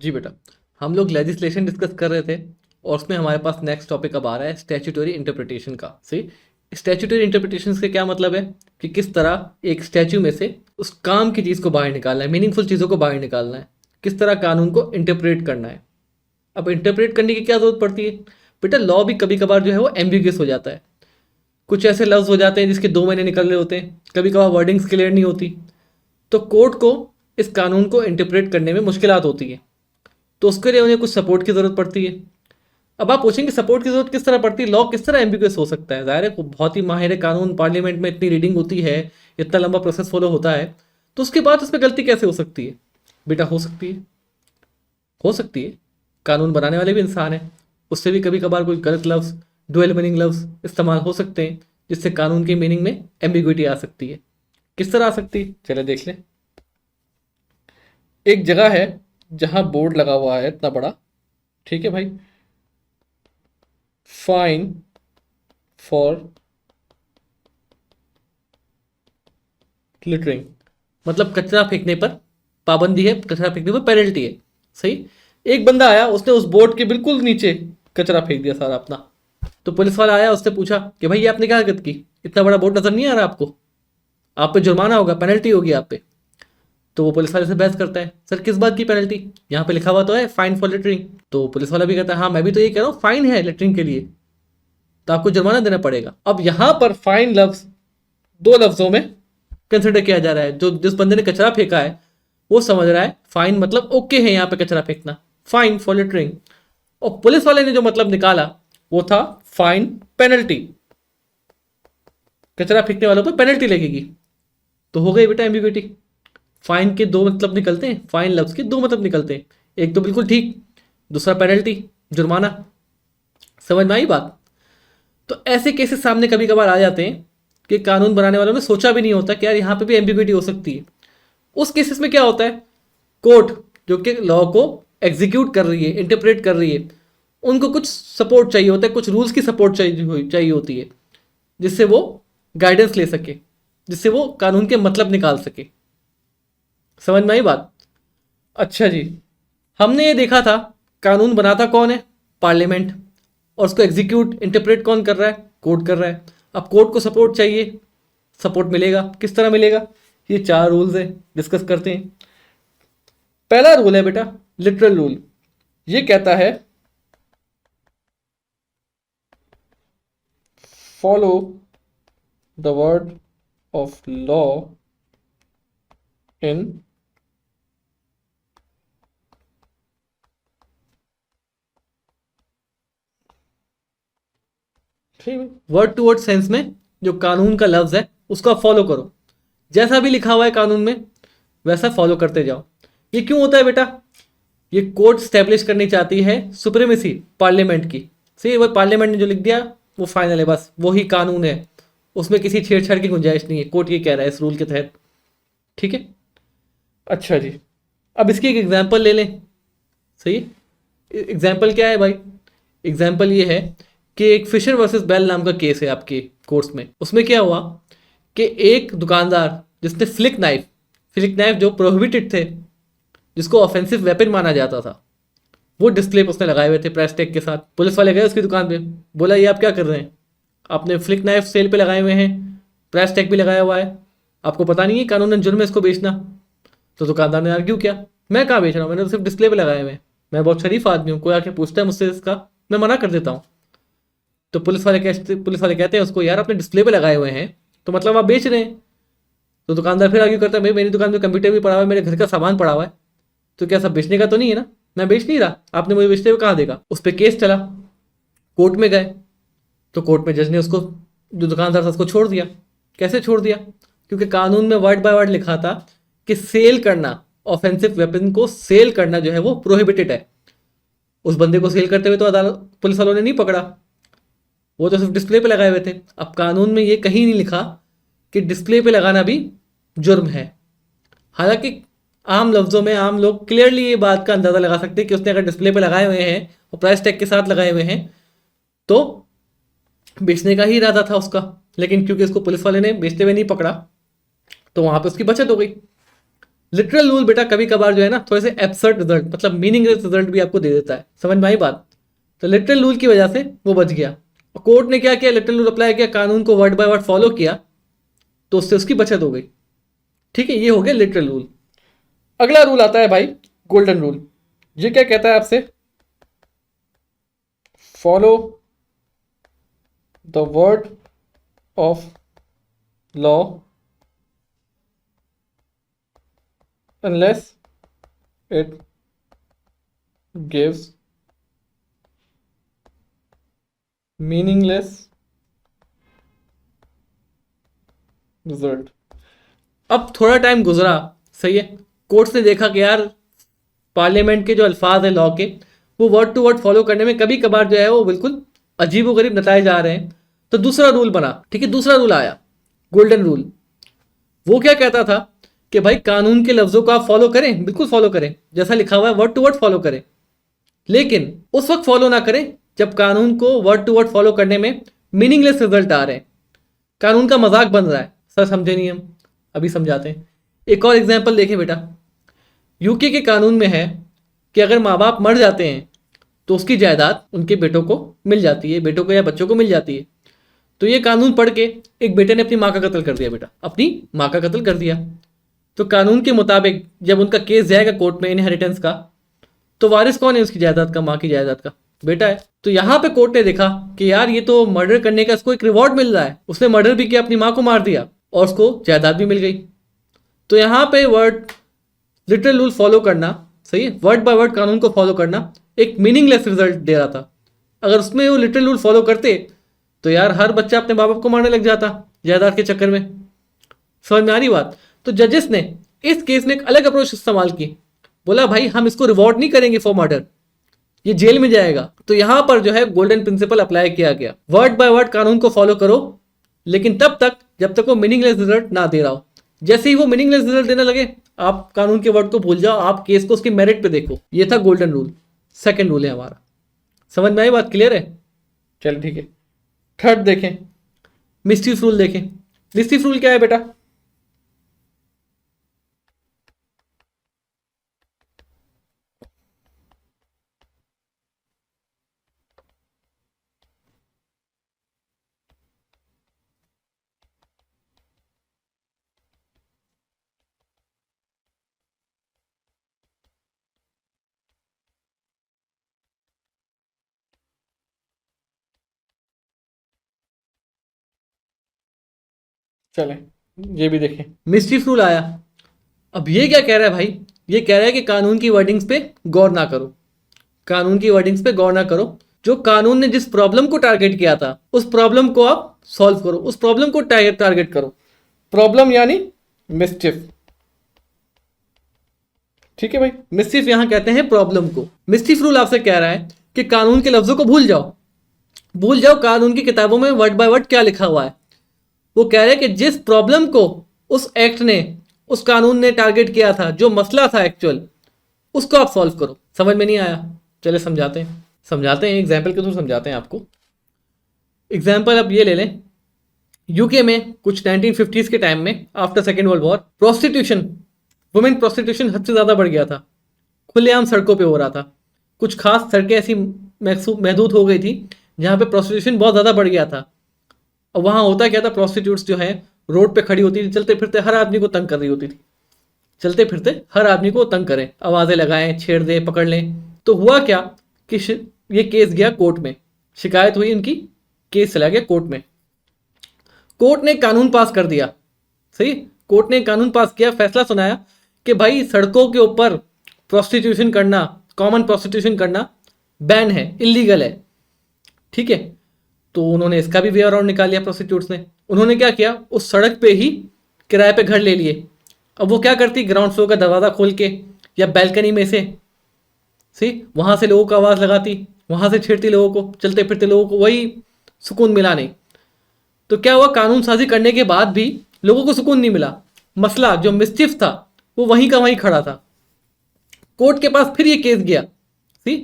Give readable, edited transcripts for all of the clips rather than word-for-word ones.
जी बेटा, हम लोग लेजिस्लेशन डिस्कस कर रहे थे और उसमें हमारे पास नेक्स्ट टॉपिक अब आ रहा है स्टैट्यूटरी इंटरप्रिटेशन का। सही, स्टैट्यूटरी इंटरप्रिटेशन से क्या मतलब है कि किस तरह एक स्टैच्यू में से उस काम की चीज़ को बाहर निकालना है, मीनिंगफुल चीज़ों को बाहर निकालना है, किस तरह कानून को इंटरप्रेट करना है। अब इंटरप्रेट करने की क्या ज़रूरत पड़ती है बेटा? लॉ भी कभी कभार जो है वो एम्बिगियस हो जाता है। कुछ ऐसे लफ्ज़ हो जाते हैं जिसके 2 महीने निकल रहे होते हैं, कभी कभार वर्डिंग्स क्लियर नहीं होती, तो कोर्ट को इस कानून को इंटरप्रेट करने में मुश्किलात होती है। तो उसके लिए उन्हें कुछ सपोर्ट की ज़रूरत पड़ती है। अब आप पूछेंगे सपोर्ट की ज़रूरत किस तरह पड़ती है, लॉ किस तरह एम्बिगुअस हो सकता है? ज़ाहिर है वो बहुत ही माहिर कानून, पार्लियामेंट में इतनी रीडिंग होती है, इतना लंबा प्रोसेस फॉलो होता है, तो उसके बाद उसमें गलती कैसे हो सकती है? बेटा हो सकती है, हो सकती है। कानून बनाने वाले भी इंसान हैं, उससे भी कभी कभार कोई गलत लफ्ज़, डुअल मीनिंग लफ्ज़ इस्तेमाल हो सकते हैं, जिससे कानून के मीनिंग में एम्बिग्विटी आ सकती है। किस तरह आ सकती है, चले देख लें। एक जगह है जहां बोर्ड लगा हुआ है इतना बड़ा, ठीक है भाई, फाइन फॉर लिटरिंग, मतलब कचरा फेंकने पर पाबंदी है, कचरा फेंकने पर पेनल्टी है। सही। एक बंदा आया, उसने उस बोर्ड के बिल्कुल नीचे कचरा फेंक दिया सारा अपना। तो पुलिस वाला आया, उससे पूछा कि भाई ये आपने क्या हरकत की, इतना बड़ा बोर्ड नजर नहीं आ रहा आपको, आप पे जुर्माना होगा, पेनल्टी होगी आप पे। तो वो पुलिस वाले से बहस करता है, सर किस बात की पेनल्टी, यहाँ पे लिखा हुआ तो है फाइन फॉर लिटरिंग। तो पुलिस वाला भी कहता है हाँ मैं भी तो ये कह रहा हूँ, फाइन है लिटरिंग के लिए, तो आपको जुर्माना देना पड़ेगा। अब यहाँ पर फाइन लफ्ज दो लफ्जों में कंसिडर किया जा रहा है। जो जिस बंदे ने कचरा फेंका है वो समझ रहा है फाइन मतलब ओके है यहाँ पे कचरा फेंकना, फाइन फॉर लिटरिंग। और पुलिस वाले ने जो मतलब निकाला वो था फाइन पेनल्टी, कचरा फेंकने वालों पर पेनल्टी लगेगी। तो हो गई बेटा एम्बिग्युइटी। फाइन के दो मतलब निकलते हैं, फाइन लफ्ज के दो मतलब निकलते हैं, एक तो बिल्कुल ठीक, दूसरा पेनल्टी, जुर्माना। समझ में आई बात? तो ऐसे केसेस सामने कभी कभार आ जाते हैं कि कानून बनाने वालों ने सोचा भी नहीं होता कि यार यहाँ पे भी एम्बिग्युइटी हो सकती है। उस केसेस में क्या होता है, कोर्ट जो कि लॉ को एग्जीक्यूट कर रही है, इंटरप्रेट कर रही है, उनको कुछ सपोर्ट चाहिए होता है, कुछ रूल्स की सपोर्ट चाहिए होती है, जिससे वो गाइडेंस ले सके, जिससे वो कानून के मतलब निकाल सके। समझ में आई बात? अच्छा जी, हमने ये देखा था कानून बनाता कौन है, पार्लियामेंट, और उसको एग्जीक्यूट इंटरप्रेट कौन कर रहा है, कोर्ट कर रहा है। अब कोर्ट को सपोर्ट चाहिए, सपोर्ट मिलेगा, किस तरह मिलेगा? ये 4 रूल्स है, डिस्कस करते हैं। पहला रूल है बेटा लिटरल रूल। ये कहता है follow the word of law in word to word sense में जो कानून का लफ्ज है उसका फॉलो करो, जैसा भी लिखा हुआ है कानून में वैसा फॉलो करते जाओ। ये क्यों होता है बेटा? ये कोर्ट स्टैब्लिश करनी चाहती है सुप्रीमेसी पार्लियामेंट की। सही, वो पार्लियामेंट ने जो लिख दिया वो फाइनल है, बस वही कानून है, उसमें किसी छेड़छाड़ की गुंजाइश नहीं है। कोर्ट ये कह रहा है इस रूल के तहत, ठीक है। अच्छा जी, अब इसकी एक एग्जांपल ले लें। सही, एग्जांपल क्या है भाई? एग्जांपल ये है कि एक फिशर वर्सेस बेल नाम का केस है आपके कोर्ट्स में। उसमें क्या हुआ कि एक दुकानदार जिसने फ्लिक नाइफ जो प्रोहिबिटेड थे, जिसको ऑफेंसिव वेपन माना जाता था, वो डिस्प्ले पे उसने लगाए हुए थे प्राइस टैग के साथ। पुलिस वाले गए उसकी दुकान पे, बोला ये आप क्या कर रहे हैं, आपने फ्लिक नाइफ सेल पे लगाए हुए हैं, प्राइस टैग भी लगाया हुआ है, आपको पता नहीं है कानूनन जुर्म है इसको बेचना? तो दुकानदार ने आर्ग्यू किया, मैं कहाँ बेच रहा हूँ, मैंने तो सिर्फ डिस्प्ले पे लगाए हुए हैं, मैं बहुत शरीफ आदमी हूँ, कोई आके पूछता है मुझसे इसका, मैं मना कर देता हूँ। तो पुलिस वाले कहते हैं उसको, यार आपने डिस्प्ले पे लगाए हुए हैं तो मतलब आप बेच रहे हैं। तो दुकानदार फिर आर्ग्यू करता है, भाई मेरी दुकान में कंप्यूटर भी पड़ा हुआ है, मेरे घर का सामान पड़ा हुआ है, तो क्या सब बेचने का तो नहीं है ना, मैं बेच नहीं रहा, आपने मुझे बेचते हुए कहाँ देखा? उस पर केस चला, कोर्ट में गए, तो कोर्ट में जज ने उसको, जो दुकानदार था उसको छोड़ दिया। कैसे छोड़ दिया? क्योंकि कानून में वर्ड बाय वर्ड लिखा था कि सेल करना, ऑफेंसिव वेपन को सेल करना जो है वो प्रोहिबिटेड है। उस बंदे को सेल करते हुए तो अदालत पुलिस वालों ने नहीं पकड़ा, वो तो सिर्फ डिस्प्ले पे लगाए हुए थे। अब कानून में ये कहीं नहीं लिखा कि डिस्प्ले पे लगाना भी जुर्म है। हालांकि आम लफ्जों में आम लोग क्लियरली ये बात का अंदाजा लगा सकते हैं कि उसने अगर डिस्प्ले पे लगाए हुए हैं और प्राइस टैग के साथ लगाए हुए हैं तो बेचने का ही इरादा था उसका। लेकिन क्योंकि उसको पुलिस वाले ने बेचते हुए नहीं पकड़ा, तो वहां पे उसकी बचत हो गई। लिटरल रूल बेटा कभी कभार जो है ना थोड़े से एब्सर्ड रिजल्ट मतलब मीनिंगलेस रिजल्ट भी आपको दे देता है, समझ में आई बात। तो लिटरल रूल की वजह से वो बच गया। और कोर्ट ने क्या किया, लिटरल रूल अप्लाई किया, कानून को वर्ड बाय वर्ड फॉलो किया, तो उससे उसकी बचत हो गई। ठीक है, ये हो गया लिटरल रूल। अगला रूल आता है भाई गोल्डन रूल। ये क्या कहता है आपसे, follow the word of law unless it gives meaningless result। अब थोड़ा टाइम गुजरा, सही है, कोर्ट्स ने देखा कि यार पार्लियामेंट के जो अल्फाज है लॉ के वो वर्ड टू वर्ड फॉलो करने में कभी कभार जो है वो बिल्कुल अजीबोगरीब नताए जा रहे हैं। तो दूसरा रूल बना, ठीक है, दूसरा रूल आया गोल्डन रूल। वो क्या कहता था कि भाई कानून के लफ्जों को आप फॉलो करें, बिल्कुल फॉलो करें, जैसा लिखा हुआ है वर्ड टू वर्ड फॉलो करें, लेकिन उस वक्त फॉलो ना करें जब कानून को वर्ड टू वर्ड फॉलो करने में मीनिंगलेस रिजल्ट आ रहे हैं, कानून का मजाक बन रहा है। सर समझे नहीं हम, अभी समझाते हैं। एक और एग्जाम्पल देखें बेटा, यूके के कानून में है कि अगर माँ बाप मर जाते हैं तो उसकी जायदाद उनके बेटों को मिल जाती है, बेटों को या बच्चों को मिल जाती है। तो ये कानून पढ़ के एक बेटे ने अपनी माँ का कत्ल कर दिया, बेटा अपनी माँ का कत्ल कर दिया। तो कानून के मुताबिक जब उनका केस जाएगा कोर्ट में इनहेरिटेंस का, तो वारिस कौन है उसकी जायदाद का, माँ की जायदाद का, बेटा है। तो यहाँ पे कोर्ट ने देखा कि यार ये तो मर्डर करने का इसको एक रिवॉर्ड मिल रहा है, उसने मर्डर भी किया, अपनी माँ को मार दिया और उसको जायदाद भी मिल गई। तो यहाँ पे वर्ड लिटरल रूल फॉलो करना, सही है, वर्ड बाय वर्ड कानून को फॉलो करना एक मीनिंगलेस रिजल्ट दे रहा था। अगर उसमें वो लिटरल रूल फॉलो करते तो यार हर बच्चा अपने माँ बाप को मारने लग जाता जायदाद के चक्कर में। समझ में आ रही बात। तो जजेस ने इस केस में एक अलग अप्रोच इस्तेमाल की, बोला भाई हम इसको रिवॉर्ड नहीं करेंगे फॉर मर्डर, ये जेल में जाएगा। तो यहां पर जो है गोल्डन प्रिंसिपल अप्लाई किया गया, वर्ड बाय वर्ड कानून को फॉलो करो, लेकिन तब तक जब तक वो मीनिंगलेस रिजल्ट ना दे रहा हो। जैसे ही वो मीनिंगलेस रिजल्ट देने लगे, आप कानून के वर्ड को भूल जाओ, आप केस को उसकी मेरिट पे देखो। ये था गोल्डन रूल, सेकंड रूल है हमारा। समझ में आई बात, क्लियर है? चलो ठीक है। थर्ड देखें, मिस्टीफ रूल देखें। मिस्टीफ रूल क्या है बेटा? चलें ये भी देखें, मिस्टीफ रूल आया। अब ये क्या कह रहा है भाई, ये कह रहा है कि कानून की वर्डिंग्स पे गौर ना करो, कानून की वर्डिंग्स पे गौर ना करो। जो कानून ने जिस प्रॉब्लम को टारगेट किया था उस प्रॉब्लम को आप सॉल्व करो, उस प्रॉब्लम को टारगेट करो। प्रॉब्लम यानी मिस्चिफ, ठीक है भाई, मिस्चिफ यहां कहते हैं प्रॉब्लम को। मिस्चिफ रूल आपसे कह रहा है कि कानून के लफ्जों को भूल जाओ, भूल जाओ कानून की किताबों में वर्ड बाय वर्ड क्या लिखा हुआ है। वो कह रहे हैं कि जिस प्रॉब्लम को उस एक्ट ने, उस कानून ने टारगेट किया था, जो मसला था एक्चुअल, उसको आप सॉल्व करो। समझ में नहीं आया? चले समझाते हैं, एग्जाम्पल के थ्रू समझाते हैं आपको। एग्जाम्पल आप ये ले लें, यूके में कुछ 1950s के टाइम में after second world war prostitution, women prostitution हद से ज़्यादा बढ़ गया था, खुलेआम सड़कों पे हो रहा था। कुछ खास सड़कें ऐसी महदूद हो गई थी जहाँ पे प्रोस्टिट्यूशन बहुत ज़्यादा बढ़ गया था। अब वहाँ होता क्या था, प्रोस्टिट्यूट्स जो हैं रोड पे खड़ी होती थी, चलते फिरते हर आदमी को तंग कर रही होती थी, चलते फिरते हर आदमी को तंग करें, आवाज़ें लगाएं, छेड़ दें, पकड़ लें। तो हुआ क्या कि ये केस गया कोर्ट में, शिकायत हुई उनकी, केस चला गया कोर्ट में। कोर्ट ने कानून पास कर दिया, सही, कोर्ट ने कानून पास किया, फैसला सुनाया कि भाई सड़कों के ऊपर प्रोस्टिट्यूशन करना, कॉमन प्रोस्टिट्यूशन करना बैन है, इलीगल है, ठीक है। तो उन्होंने इसका भी वे अराउंड निकाल लिया प्रोस्टिट्यूट्स ने। उन्होंने क्या किया, उस सड़क पे ही किराए पे घर ले लिए। अब वो क्या करती, ग्राउंड फ्लोर का दरवाज़ा खोल के या बैल्कनी में से, सही, वहाँ से लोगों को आवाज़ लगाती, वहाँ से छेड़ती लोगों को, चलते फिरते लोगों को, वही सुकून मिला नहीं। तो क्या हुआ, कानून साजी करने के बाद भी लोगों को सुकून नहीं मिला, मसला जो मिस्चिफ था वो वहीं का वहीं खड़ा था। कोर्ट के पास फिर ये केस गया, सी,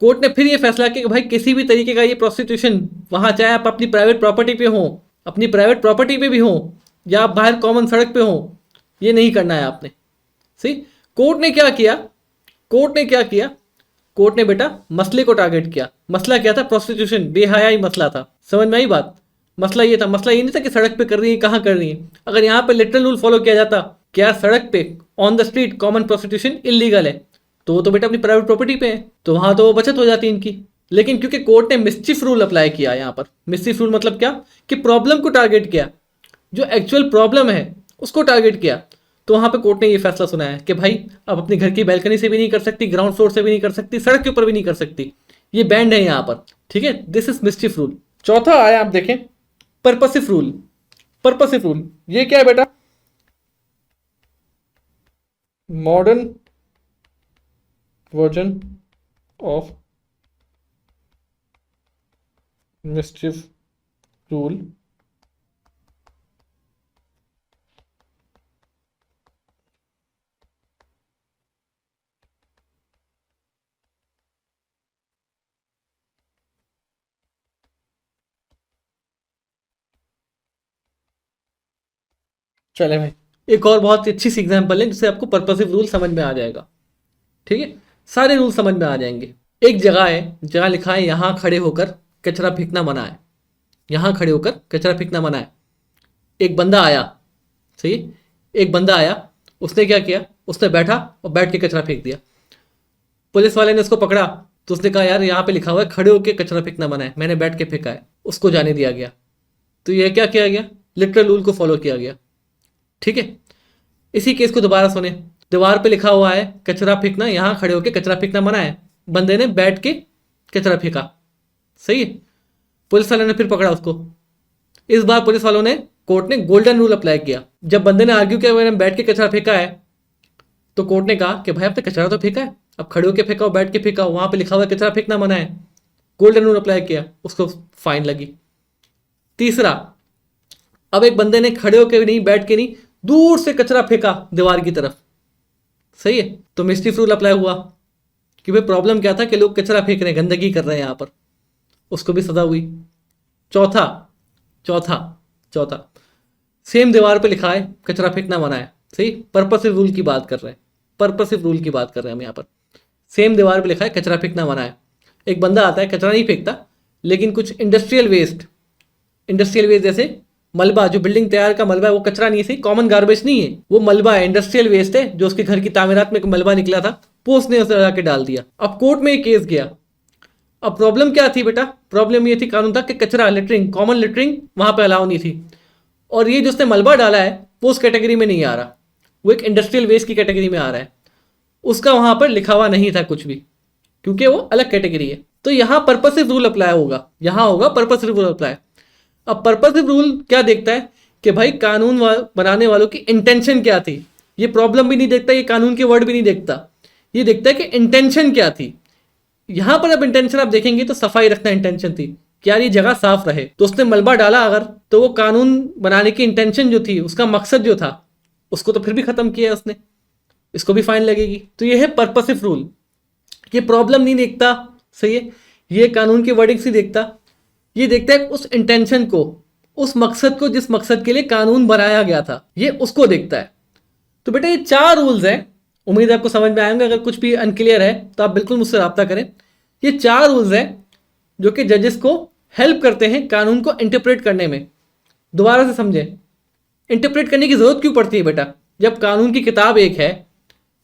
कोर्ट ने फिर ये फैसला किया कि भाई किसी भी तरीके का ये प्रोस्टिट्यूशन, वहाँ चाहे आप अपनी प्राइवेट प्रॉपर्टी पे हो, अपनी प्राइवेट प्रॉपर्टी पे भी हो, या आप बाहर कॉमन सड़क पे हो, ये नहीं करना है आपने। सही। कोर्ट ने क्या किया, कोर्ट ने क्या किया, कोर्ट ने बेटा मसले को टारगेट किया। मसला क्या था? प्रोस्टिट्यूशन, बेहयाई मसला था। समझ में आई बात? मसला ये था, मसला ये नहीं था कि सड़क पे कर रही है, कहाँ कर रही है। अगर यहाँ पे लिटरल रूल फॉलो किया जाता, क्या सड़क पे on the street common prostitution illegal है, तो वो तो बेटा अपनी प्राइवेट प्रॉपर्टी पे है, तो वहां तो बचत हो जाती इनकी। लेकिन क्योंकि कोर्ट ने मिस्चिफ रूल अप्लाई किया यहाँ पर, मिस्चिफ रूल मतलब क्या कि प्रॉब्लम को टारगेट किया, जो एक्चुअल प्रॉब्लम है उसको टारगेट किया, तो वहां पे कोर्ट ने ये फैसला सुनाया कि भाई अब अपने घर की बैल्कनी से भी नहीं कर सकती, ग्राउंड फ्लोर से भी नहीं कर सकती, सड़क के ऊपर भी नहीं कर सकती, ये बैंड है यहाँ पर। ठीक है, दिस इज मिस्चिफ रूल। चौथा आया, आप देखें, पर्पसिव रूल। पर्पसिव रूल ये क्या है बेटा? Modern version of mischief rule चले भाई, एक और बहुत ही अच्छी सी एग्जांपल है जिससे आपको पर्पसिव रूल समझ में आ जाएगा। ठीक है, सारे रूल समझ में आ जाएंगे। एक जगह है जहां लिखा है यहां खड़े होकर कचरा फेंकना मना है, यहां खड़े होकर कचरा फेंकना मना है। एक बंदा आया, सही, एक बंदा आया, उसने क्या किया, उसने बैठा और बैठ के कचरा फेंक दिया। पुलिस वाले ने उसको पकड़ा तो उसने कहा यार यहाँ पे लिखा हुआ है खड़े होकर कचरा फेंकना मना है, मैंने बैठ के फेंका है, उसको जाने दिया गया। तो यह क्या किया गया? लिटरल रूल को फॉलो किया गया। ठीक है, इसी केस को दोबारा सुने। दीवार पे लिखा हुआ है कचरा फेंकना, यहां खड़े होकर कचरा फेंकना मना है, बंदे ने बैठ के कचरा फेंका, सही है। पुलिस वालों ने फिर पकड़ा उसको। इस बार पुलिस वालों ने, कोर्ट ने गोल्डन रूल अप्लाई किया। जब बंदे ने आर्ग्यू किया मैंने बैठ के कचरा फेंका है, तो कोर्ट ने कहा कि भाई आपने कचरा तो फेंका है, अब खड़े होकर फेंका हो, बैठ के फेंका हो, वहां पे लिखा हुआ है कचरा फेंकना मना है। गोल्डन रूल अप्लाई किया, उसको फाइन लगी। तीसरा, अब एक बंदे ने खड़े होकर नहीं, बैठ के नहीं, दूर से कचरा फेंका दीवार की तरफ, सही है। तो मिस्ट्री रूल अप्लाई हुआ कि भाई प्रॉब्लम क्या था कि लोग कचरा फेंक रहे हैं, गंदगी कर रहे हैं यहां पर, उसको भी सजा हुई। चौथा चौथा चौथा सेम दीवार पे लिखा है कचरा फेंकना मना है, सही। पर्पसिव रूल की बात कर रहे हैं, पर्पसिव रूल की बात कर रहे हैं हम यहाँ पर। सेम दीवार पे लिखा है कचरा फेंकना मना है। एक बंदा आता है, कचरा नहीं फेंकता, लेकिन कुछ इंडस्ट्रियल वेस्ट, जैसे मलबा, जो बिल्डिंग तैयार का मलबा है, वो कचरा नहीं है, सही, कॉमन गार्बेज नहीं है, वो मलबा है, इंडस्ट्रियल वेस्ट है, जो उसके घर की तामीरात में एक मलबा निकला था, वो उसने उसे लगा के डाल दिया। अब कोर्ट में एक केस गया। अब प्रॉब्लम क्या थी बेटा? प्रॉब्लम ये थी, कानून था कि कचरा, लिटरिंग, कॉमन लिटरिंग वहां पे अलाउ नहीं थी, और ये जो उसने मलबा डाला है वो उस कैटेगरी में नहीं आ रहा, वो एक इंडस्ट्रियल वेस्ट की कैटेगरी में आ रहा है, उसका वहां पर लिखा हुआ नहीं था कुछ भी, क्योंकि वो अलग कैटेगरी है। तो यहां पर्पसिव रूल अप्लाई होगा, यहां होगा पर्पसिव रूल अप्लाई। अब पर्पसिव रूल क्या देखता है कि भाई कानून बनाने वालों की इंटेंशन क्या थी। ये प्रॉब्लम भी नहीं देखता, ये कानून के वर्ड भी नहीं देखता, ये देखता है कि इंटेंशन क्या थी। यहां पर अब इंटेंशन आप देखेंगे तो सफाई रखना इंटेंशन थी कि यार ये जगह साफ रहे, तो उसने मलबा डाला अगर, तो वो कानून बनाने की इंटेंशन जो थी, उसका मकसद जो था, उसको तो फिर भी खत्म किया उसने, इसको भी फाइन लगेगी। तो ये है पर्पसिव रूल। ये प्रॉब्लम नहीं देखता, सही है, ये कानून की वर्डिंग से देखता, ये देखता है उस इंटेंशन को, उस मकसद को, जिस मकसद के लिए कानून बनाया गया था, ये उसको देखता है। तो बेटा ये 4 रूल्स हैं, उम्मीद है आपको समझ में आएंगे। अगर कुछ भी अनक्लियर है तो आप बिल्कुल मुझसे रब्ता करें। ये 4 रूल्स हैं जो कि जजेस को हेल्प करते हैं कानून को इंटरप्रेट करने में। दोबारा से समझें, इंटरप्रेट करने की जरूरत क्यों पड़ती है बेटा? जब कानून की किताब एक है,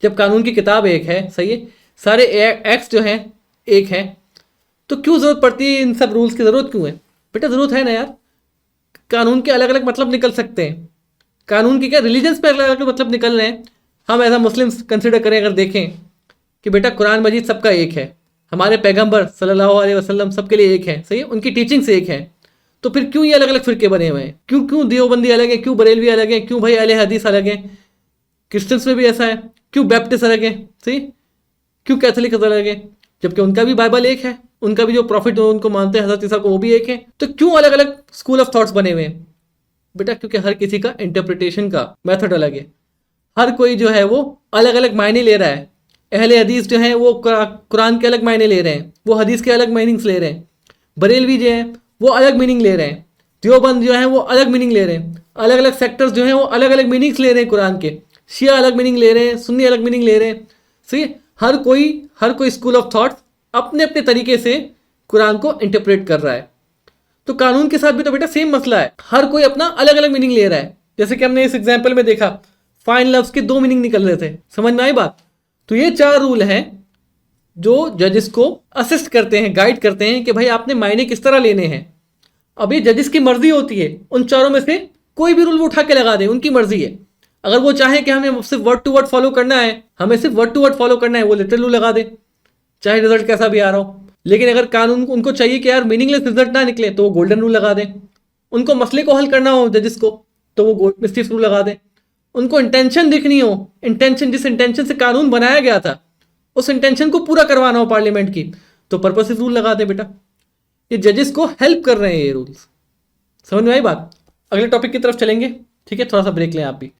जब कानून की किताब एक है, सही है, सारे एक्ट्स जो हैं एक हैं, तो क्यों जरूरत पड़ती है इन सब रूल्स की? जरूरत क्यों है बेटा? जरूरत है ना यार, कानून के अलग अलग मतलब निकल सकते हैं, कानून के क्या रिलीजन्स पे अलग अलग मतलब निकल रहे हैं। हम एज अ मुस्लिम्स कंसिडर करें, अगर देखें कि बेटा कुरान मजीद सबका एक है, हमारे पैगंबर सल्लल्लाहु अलैहि वसल्लम सबके लिए एक है, सही है, उनकी टीचिंग्स एक है, तो फिर क्यों ये अलग अलग फिरके बने हुए हैं? क्यों क्यों देवबंदी अलग है, क्यों बरेलवी अलग है, क्यों भाई अहले हदीस अलग है, क्रिश्चियंस में भी ऐसा है, क्यों बैप्टिस्ट अलग है, सही, क्यों कैथोलिक अलग है, जबकि उनका भी बाइबल एक है, उनका भी जो प्रॉफिट उनको मानते हैं हजरत ईसा को, वो भी एक है। तो क्यों अलग अलग स्कूल ऑफ थॉट्स बने हुए हैं बेटा? क्योंकि हर किसी का इंटरप्रिटेशन का मेथड अलग है, हर कोई जो है वो अलग अलग मायने ले रहा है। अहले हदीस जो है वो कुरान के अलग मायने ले रहे हैं, वो हदीस के अलग मीनिंग्स ले रहे हैं। बरेलवी जो है वो अलग मीनिंग ले रहे हैं। देवबंद जो है वो अलग मीनिंग ले रहे हैं। अलग अलग सेक्टर्स जो हैं वो अलग अलग मीनिंग्स ले रहे हैं कुरान के। शिया अलग मीनिंग ले रहे हैं, सुन्नी अलग मीनिंग ले रहे हैं। सही, हर कोई स्कूल ऑफ थॉट्स अपने अपने तरीके से कुरान को इंटरप्रेट कर रहा है। तो कानून के साथ भी तो बेटा सेम मसला है, हर कोई अपना अलग अलग मीनिंग ले रहा है। जैसे कि हमने इस एग्जाम्पल में देखा, फाइन लव्स के 2 मीनिंग निकल रहे थे, समझ में आई बात। तो ये 4 रूल हैं जो जजेस को असिस्ट करते हैं, गाइड करते हैं कि भाई आपने मायने किस तरह लेने हैं। अब ये जजेस की मर्जी होती है, उन चारों में से कोई भी रूल वो उठा के लगा दे, उनकी मर्जी है। अगर वो चाहे कि हमें सिर्फ वर्ड टू वर्ड फॉलो करना है, हमें सिर्फ वर्ड टू वर्ड फॉलो करना है, वो लिटरल रूल लगा दे, चाहे रिजल्ट कैसा भी आ रहा हो। लेकिन अगर कानून उनको चाहिए कि यार मीनिंगलेस रिजल्ट ना निकले, तो वो गोल्डन रूल लगा दे। उनको मसले को हल करना हो जजिस को, तो वो मिस्टिफ रूल लगा दे। उनको इंटेंशन देखनी हो, इंटेंशन, जिस इंटेंशन से कानून बनाया गया था उस इंटेंशन को पूरा करवाना हो पार्लियामेंट की, तो पर्पसिव रूल लगा दे बेटा। ये जजेस को हेल्प कर रहे हैं ये रूल्स। समझ में आई बात। अगले टॉपिक की तरफ चलेंगे, ठीक है, थोड़ा सा ब्रेक लें आप भी।